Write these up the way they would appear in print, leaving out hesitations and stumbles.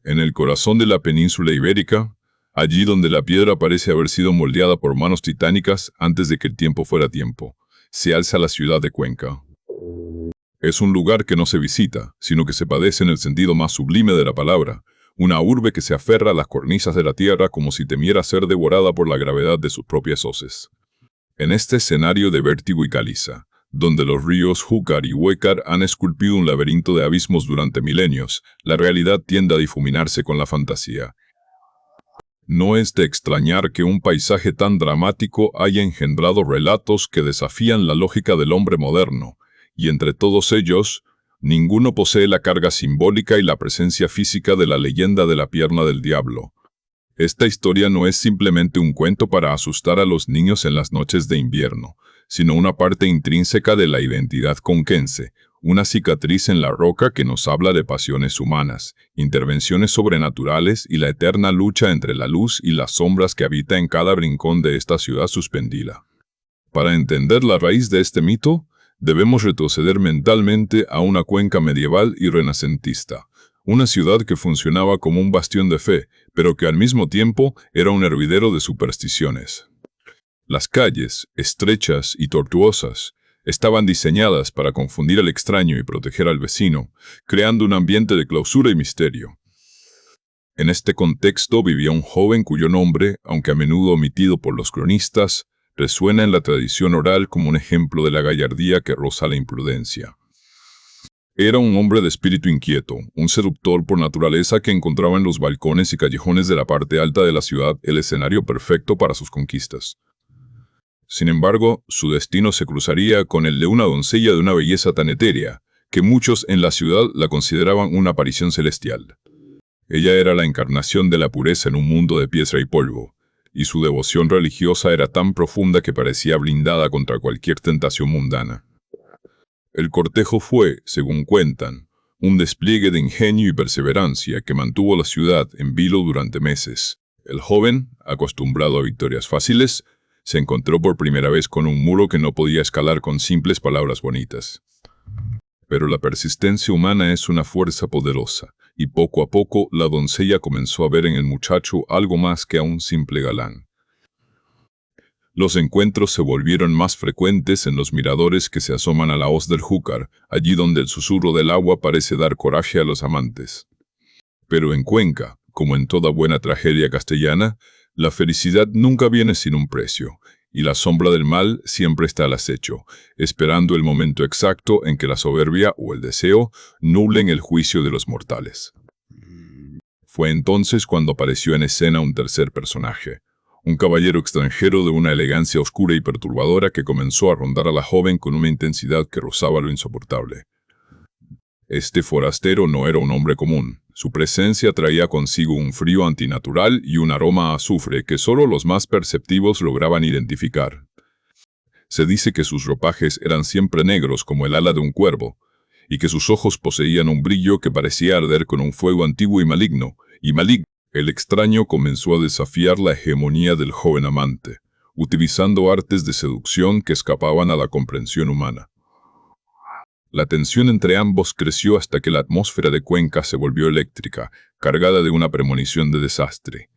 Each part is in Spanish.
en el corazón de la península ibérica, allí donde la piedra parece haber sido moldeada por manos titánicas antes de que el tiempo fuera tiempo, se alza la ciudad de Cuenca. Es un lugar que no se visita, sino que se padece en el sentido más sublime de la palabra, una urbe que se aferra a las cornisas de la tierra como si temiera ser devorada por la gravedad de sus propias hoces. En este escenario de vértigo y caliza, donde los ríos Júcar y Huécar han esculpido un laberinto de abismos durante milenios, la realidad tiende a difuminarse con la fantasía. No es de extrañar que un paisaje tan dramático haya engendrado relatos que desafían la lógica del hombre moderno, y entre todos ellos, ninguno posee la carga simbólica y la presencia física de la leyenda de la pierna del diablo. Esta historia no es simplemente un cuento para asustar a los niños en las noches de invierno, sino una parte intrínseca de la identidad conquense, una cicatriz en la roca que nos habla de pasiones humanas, intervenciones sobrenaturales y la eterna lucha entre la luz y las sombras que habita en cada rincón de esta ciudad suspendida. Para entender la raíz de este mito, debemos retroceder mentalmente a una Cuenca medieval y renacentista, una ciudad que funcionaba como un bastión de fe, pero que al mismo tiempo era un hervidero de supersticiones. Las calles, estrechas y tortuosas, estaban diseñadas para confundir al extraño y proteger al vecino, creando un ambiente de clausura y misterio. En este contexto vivía un joven cuyo nombre, aunque a menudo omitido por los cronistas, resuena en la tradición oral como un ejemplo de la gallardía que roza la imprudencia. Era un hombre de espíritu inquieto, un seductor por naturaleza que encontraba en los balcones y callejones de la parte alta de la ciudad el escenario perfecto para sus conquistas. Sin embargo, su destino se cruzaría con el de una doncella de una belleza tan etérea, que muchos en la ciudad la consideraban una aparición celestial. Ella era la encarnación de la pureza en un mundo de piedra y polvo, y su devoción religiosa era tan profunda que parecía blindada contra cualquier tentación mundana. El cortejo fue, según cuentan, un despliegue de ingenio y perseverancia que mantuvo la ciudad en vilo durante meses. El joven, acostumbrado a victorias fáciles, se encontró por primera vez con un muro que no podía escalar con simples palabras bonitas. Pero la persistencia humana es una fuerza poderosa, y poco a poco la doncella comenzó a ver en el muchacho algo más que a un simple galán. Los encuentros se volvieron más frecuentes en los miradores que se asoman a la hoz del Júcar, allí donde el susurro del agua parece dar coraje a los amantes. Pero en Cuenca, como en toda buena tragedia castellana, la felicidad nunca viene sin un precio, y la sombra del mal siempre está al acecho, esperando el momento exacto en que la soberbia o el deseo nublen el juicio de los mortales. Fue entonces cuando apareció en escena un tercer personaje, un caballero extranjero de una elegancia oscura y perturbadora que comenzó a rondar a la joven con una intensidad que rozaba lo insoportable. Este forastero no era un hombre común. Su presencia traía consigo un frío antinatural y un aroma a azufre que solo los más perceptivos lograban identificar. Se dice que sus ropajes eran siempre negros como el ala de un cuervo, y que sus ojos poseían un brillo que parecía arder con un fuego antiguo y maligno. El extraño comenzó a desafiar la hegemonía del joven amante, utilizando artes de seducción que escapaban a la comprensión humana. La tensión entre ambos creció hasta que la atmósfera de Cuenca se volvió eléctrica, cargada de una premonición de desastre.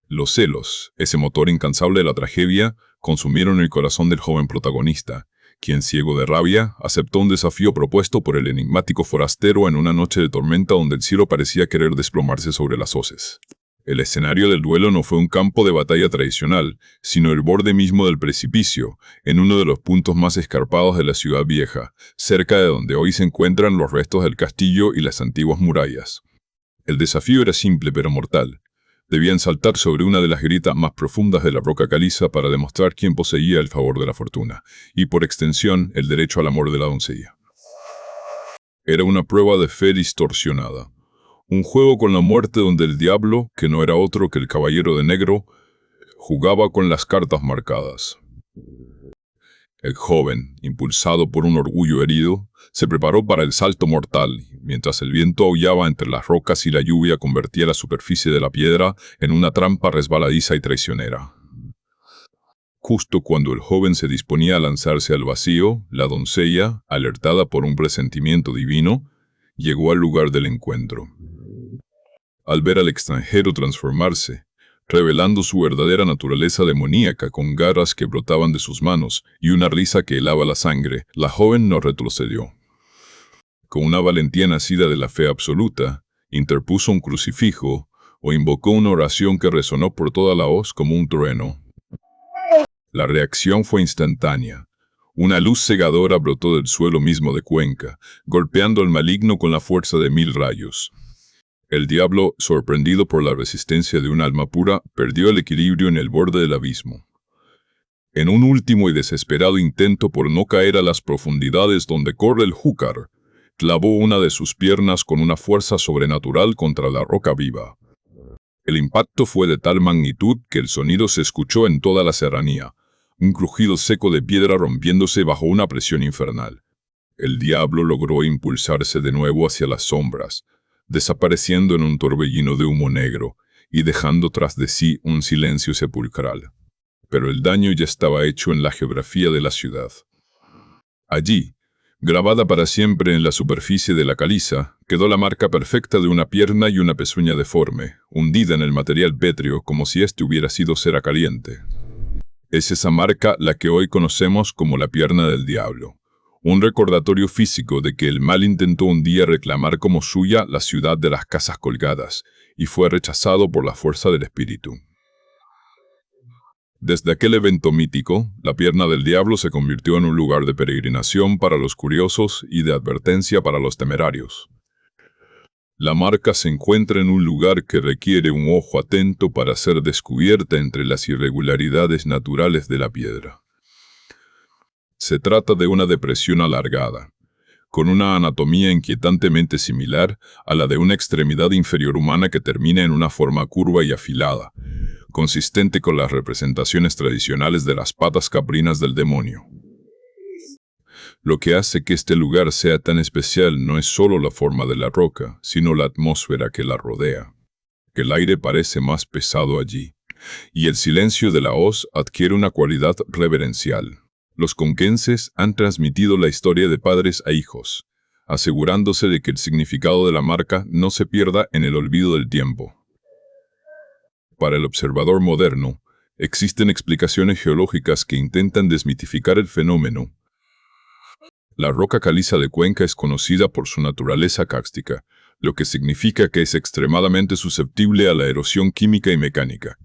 Los celos, ese motor incansable de la tragedia, consumieron el corazón del joven protagonista, quien, ciego de rabia, aceptó un desafío propuesto por el enigmático forastero en una noche de tormenta donde el cielo parecía querer desplomarse sobre las hoces. El escenario del duelo no fue un campo de batalla tradicional, sino el borde mismo del precipicio, en uno de los puntos más escarpados de la ciudad vieja, cerca de donde hoy se encuentran los restos del castillo y las antiguas murallas. El desafío era simple pero mortal. Debían saltar sobre una de las grietas más profundas de la roca caliza para demostrar quién poseía el favor de la fortuna, y por extensión el derecho al amor de la doncella. Era una prueba de fe distorsionada. Un juego con la muerte donde el diablo, que no era otro que el caballero de negro, jugaba con las cartas marcadas. El joven, impulsado por un orgullo herido, se preparó para el salto mortal, mientras el viento aullaba entre las rocas y la lluvia convertía la superficie de la piedra en una trampa resbaladiza y traicionera. Justo cuando el joven se disponía a lanzarse al vacío, la doncella, alertada por un presentimiento divino, llegó al lugar del encuentro. al ver al extranjero transformarse, revelando su verdadera naturaleza demoníaca con garras que brotaban de sus manos y una risa que helaba la sangre, la joven no retrocedió. Con una valentía nacida de la fe absoluta, interpuso un crucifijo o invocó una oración que resonó por toda la hoz como un trueno. La reacción fue instantánea. Una luz cegadora brotó del suelo mismo de Cuenca, golpeando al maligno con la fuerza de 1000 rayos. El diablo, sorprendido por la resistencia de un alma pura, perdió el equilibrio en el borde del abismo. En un último y desesperado intento por no caer a las profundidades donde corre el Júcar, clavó una de sus piernas con una fuerza sobrenatural contra la roca viva. El impacto fue de tal magnitud que el sonido se escuchó en toda la serranía, un crujido seco de piedra rompiéndose bajo una presión infernal. El diablo logró impulsarse de nuevo hacia las sombras, desapareciendo en un torbellino de humo negro y dejando tras de sí un silencio sepulcral. Pero el daño ya estaba hecho en la geografía de la ciudad. Allí, grabada para siempre en la superficie de la caliza, quedó la marca perfecta de una pierna y una pezuña deforme, hundida en el material pétreo como si éste hubiera sido cera caliente. Es esa marca la que hoy conocemos como la pierna del diablo. Un recordatorio físico de que el mal intentó un día reclamar como suya la ciudad de las casas colgadas, y fue rechazado por la fuerza del espíritu. Desde aquel evento mítico, la pierna del diablo se convirtió en un lugar de peregrinación para los curiosos y de advertencia para los temerarios. La marca se encuentra en un lugar que requiere un ojo atento para ser descubierta entre las irregularidades naturales de la piedra. Se trata de una depresión alargada, con una anatomía inquietantemente similar a la de una extremidad inferior humana que termina en una forma curva y afilada, consistente con las representaciones tradicionales de las patas caprinas del demonio. Lo que hace que este lugar sea tan especial no es solo la forma de la roca, sino la atmósfera que la rodea. Que el aire parece más pesado allí, y el silencio de la hoz adquiere una cualidad reverencial. Los conquenses han transmitido la historia de padres a hijos, asegurándose de que el significado de la marca no se pierda en el olvido del tiempo. Para el observador moderno, existen explicaciones geológicas que intentan desmitificar el fenómeno. La roca caliza de Cuenca es conocida por su naturaleza cárstica, lo que significa que es extremadamente susceptible a la erosión química y mecánica.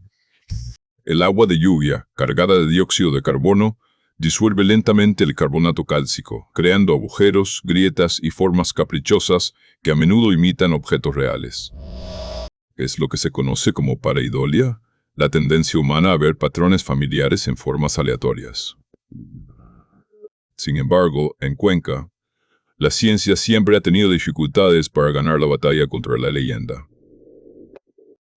El agua de lluvia, cargada de dióxido de carbono, disuelve lentamente el carbonato cálcico, creando agujeros, grietas y formas caprichosas que a menudo imitan objetos reales. Es lo que se conoce como pareidolia, la tendencia humana a ver patrones familiares en formas aleatorias. Sin embargo, en Cuenca, la ciencia siempre ha tenido dificultades para ganar la batalla contra la leyenda.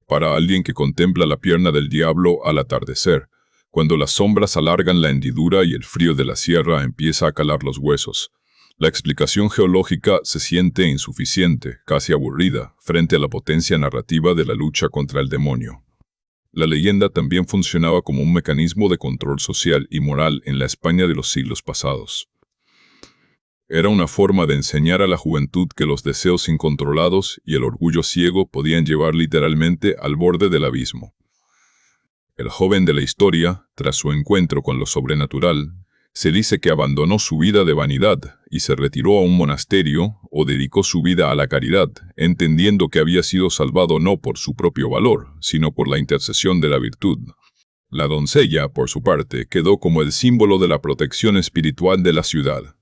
Para alguien que contempla la pierna del diablo al atardecer, cuando las sombras alargan la hendidura y el frío de la sierra empieza a calar los huesos, la explicación geológica se siente insuficiente, casi aburrida, frente a la potencia narrativa de la lucha contra el demonio. La leyenda también funcionaba como un mecanismo de control social y moral en la España de los siglos pasados. Era una forma de enseñar a la juventud que los deseos incontrolados y el orgullo ciego podían llevar literalmente al borde del abismo. El joven de la historia, tras su encuentro con lo sobrenatural, se dice que abandonó su vida de vanidad y se retiró a un monasterio o dedicó su vida a la caridad, entendiendo que había sido salvado no por su propio valor, sino por la intercesión de la virtud. La doncella, por su parte, quedó como el símbolo de la protección espiritual de la ciudad.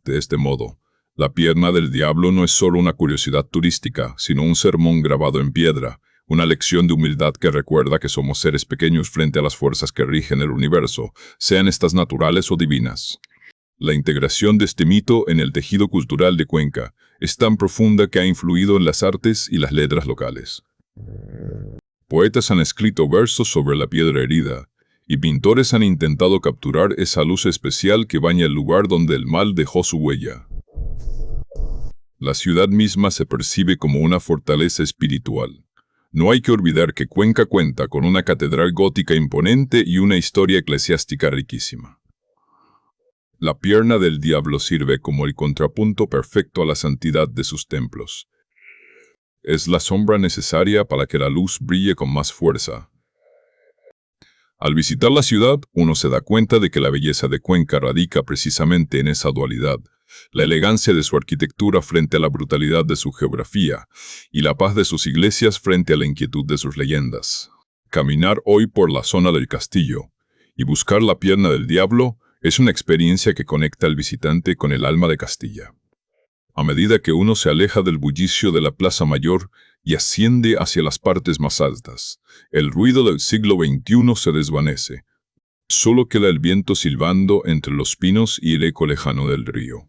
De este modo, la pierna del diablo no es solo una curiosidad turística, sino un sermón grabado en piedra, una lección de humildad que recuerda que somos seres pequeños frente a las fuerzas que rigen el universo, sean estas naturales o divinas. La integración de este mito en el tejido cultural de Cuenca es tan profunda que ha influido en las artes y las letras locales. Poetas han escrito versos sobre la piedra herida, y pintores han intentado capturar esa luz especial que baña el lugar donde el mal dejó su huella. La ciudad misma se percibe como una fortaleza espiritual. No hay que olvidar que Cuenca cuenta con una catedral gótica imponente y una historia eclesiástica riquísima. La pierna del diablo sirve como el contrapunto perfecto a la santidad de sus templos. Es la sombra necesaria para que la luz brille con más fuerza. Al visitar la ciudad, uno se da cuenta de que la belleza de Cuenca radica precisamente en esa dualidad, la elegancia de su arquitectura frente a la brutalidad de su geografía y la paz de sus iglesias frente a la inquietud de sus leyendas. Caminar hoy por la zona del castillo y buscar la pierna del diablo es una experiencia que conecta al visitante con el alma de Castilla. A medida que uno se aleja del bullicio de la Plaza Mayor y asciende hacia las partes más altas, el ruido del siglo XXI se desvanece. Solo queda el viento silbando entre los pinos y el eco lejano del río.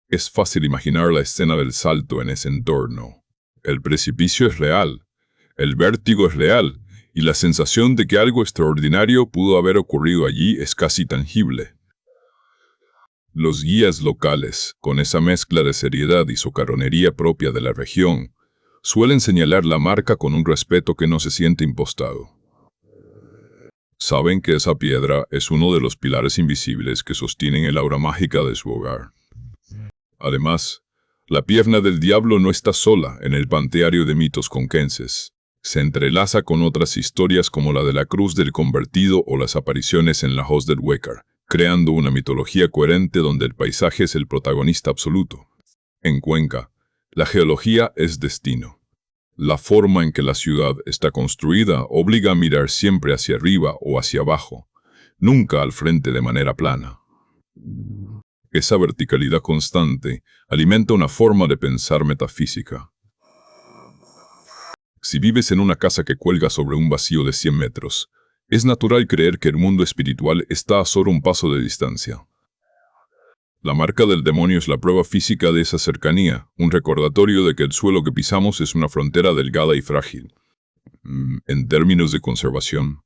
Es fácil imaginar la escena del salto en ese entorno. El precipicio es real, el vértigo es real, y la sensación de que algo extraordinario pudo haber ocurrido allí es casi tangible. Los guías locales, con esa mezcla de seriedad y socarronería propia de la región, suelen señalar la marca con un respeto que no se siente impostado. Saben que esa piedra es uno de los pilares invisibles que sostienen el aura mágica de su hogar. Además, la pierna del diablo no está sola en el panteario de mitos conquenses. Se entrelaza con otras historias como la de la Cruz del Convertido o las apariciones en la hoz del Huécar, creando una mitología coherente donde el paisaje es el protagonista absoluto. En Cuenca, la geología es destino. La forma en que la ciudad está construida obliga a mirar siempre hacia arriba o hacia abajo, nunca al frente de manera plana. Esa verticalidad constante alimenta una forma de pensar metafísica. Si vives en una casa que cuelga sobre un vacío de 100 metros, es natural creer que el mundo espiritual está a solo un paso de distancia. La marca del demonio es la prueba física de esa cercanía, un recordatorio de que el suelo que pisamos es una frontera delgada y frágil. En términos de conservación,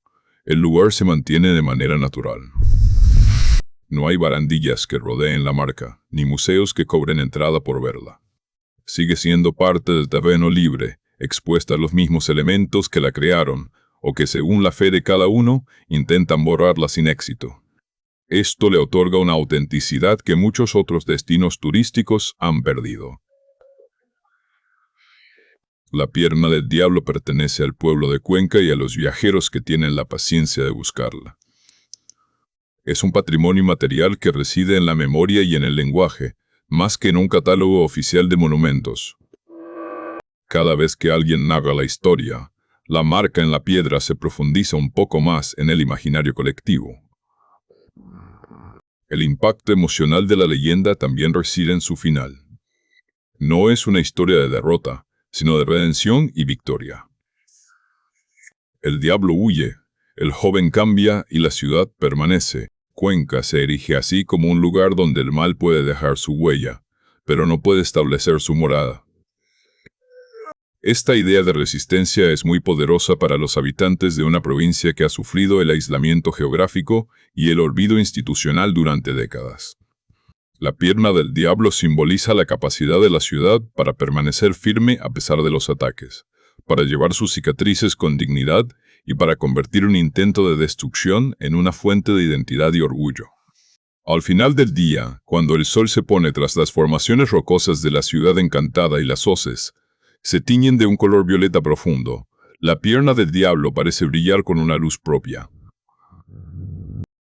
el lugar se mantiene de manera natural. No hay barandillas que rodeen la marca, ni museos que cobren entrada por verla. Sigue siendo parte del terreno libre, expuesta a los mismos elementos que la crearon, o que según la fe de cada uno, intentan borrarla sin éxito. Esto le otorga una autenticidad que muchos otros destinos turísticos han perdido. La pierna del diablo pertenece al pueblo de Cuenca y a los viajeros que tienen la paciencia de buscarla. Es un patrimonio material que reside en la memoria y en el lenguaje, más que en un catálogo oficial de monumentos. Cada vez que alguien narra la historia, la marca en la piedra se profundiza un poco más en el imaginario colectivo. El impacto emocional de la leyenda también reside en su final. No es una historia de derrota, sino de redención y victoria. El diablo huye, el joven cambia y la ciudad permanece. Cuenca se erige así como un lugar donde el mal puede dejar su huella, pero no puede establecer su morada. Esta idea de resistencia es muy poderosa para los habitantes de una provincia que ha sufrido el aislamiento geográfico y el olvido institucional durante décadas. La pierna del diablo simboliza la capacidad de la ciudad para permanecer firme a pesar de los ataques, para llevar sus cicatrices con dignidad y para convertir un intento de destrucción en una fuente de identidad y orgullo. Al final del día, cuando el sol se pone tras las formaciones rocosas de la ciudad encantada y las hoces se tiñen de un color violeta profundo, la pierna del diablo parece brillar con una luz propia.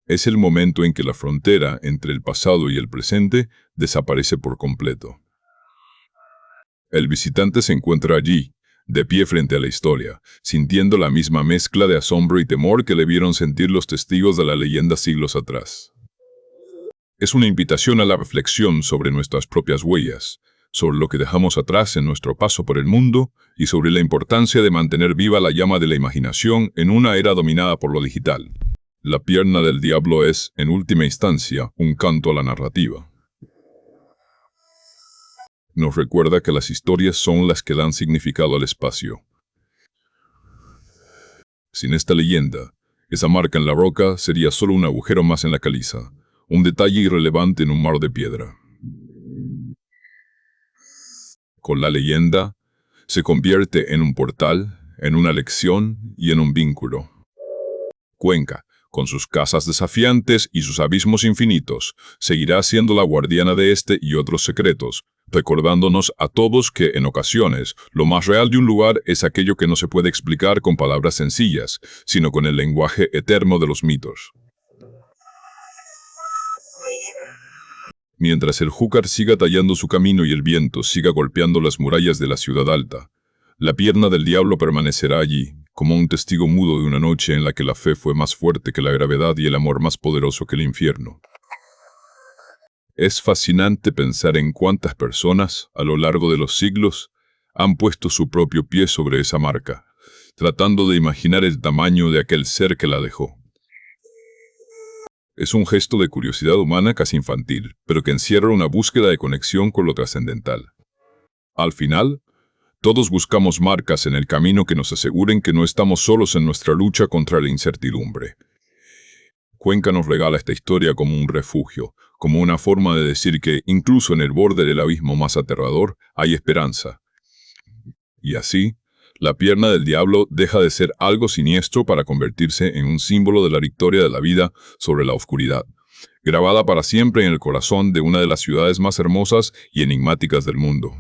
Es el momento en que la frontera entre el pasado y el presente desaparece por completo. El visitante se encuentra allí, de pie frente a la historia, sintiendo la misma mezcla de asombro y temor que le vieron sentir los testigos de la leyenda siglos atrás. Es una invitación a la reflexión sobre nuestras propias huellas, sobre lo que dejamos atrás en nuestro paso por el mundo y sobre la importancia de mantener viva la llama de la imaginación en una era dominada por lo digital. La pierna del diablo es, en última instancia, un canto a la narrativa. Nos recuerda que las historias son las que dan significado al espacio. Sin esta leyenda, esa marca en la roca sería solo un agujero más en la caliza, un detalle irrelevante en un mar de piedra. Con la leyenda, se convierte en un portal, en una lección y en un vínculo. Cuenca, con sus casas desafiantes y sus abismos infinitos, seguirá siendo la guardiana de este y otros secretos, recordándonos a todos que, en ocasiones, lo más real de un lugar es aquello que no se puede explicar con palabras sencillas, sino con el lenguaje eterno de los mitos. Mientras el Júcar siga tallando su camino y el viento siga golpeando las murallas de la ciudad alta, la pierna del diablo permanecerá allí, como un testigo mudo de una noche en la que la fe fue más fuerte que la gravedad y el amor más poderoso que el infierno. Es fascinante pensar en cuántas personas, a lo largo de los siglos, han puesto su propio pie sobre esa marca, tratando de imaginar el tamaño de aquel ser que la dejó. Es un gesto de curiosidad humana casi infantil, pero que encierra una búsqueda de conexión con lo trascendental. Al final, todos buscamos marcas en el camino que nos aseguren que no estamos solos en nuestra lucha contra la incertidumbre. Cuenca nos regala esta historia como un refugio, como una forma de decir que, incluso en el borde del abismo más aterrador, hay esperanza. Y así, la pierna del diablo deja de ser algo siniestro para convertirse en un símbolo de la victoria de la vida sobre la oscuridad, grabada para siempre en el corazón de una de las ciudades más hermosas y enigmáticas del mundo.